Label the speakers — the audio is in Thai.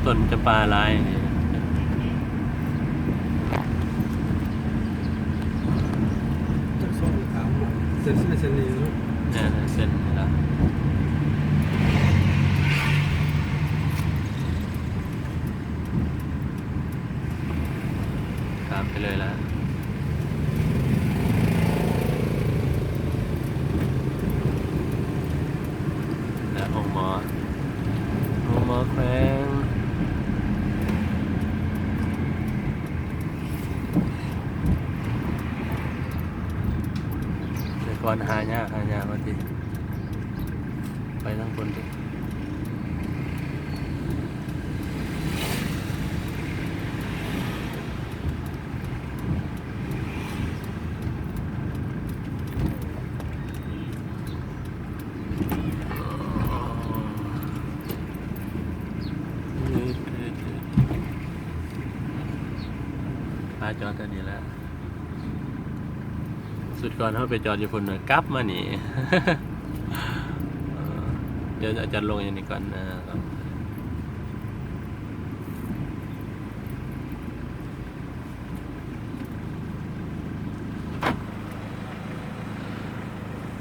Speaker 1: ต้นจะปลาลาย
Speaker 2: จากโซนขาวเส้นเส้นนี้ลูก
Speaker 1: เนี่ยเส้นนี่ละตามไปเลยละแล้วห้องหมอแขวงแต่ก่อนหายากวันทีไปทั้งคนดิจอดตัวนี้แล้วสุดก่อนเขาไปจอดอยู่พุ่นกลับมานี่ เดี๋ยวอาจารย์ลงอย่างนี้ก่อนนะครับ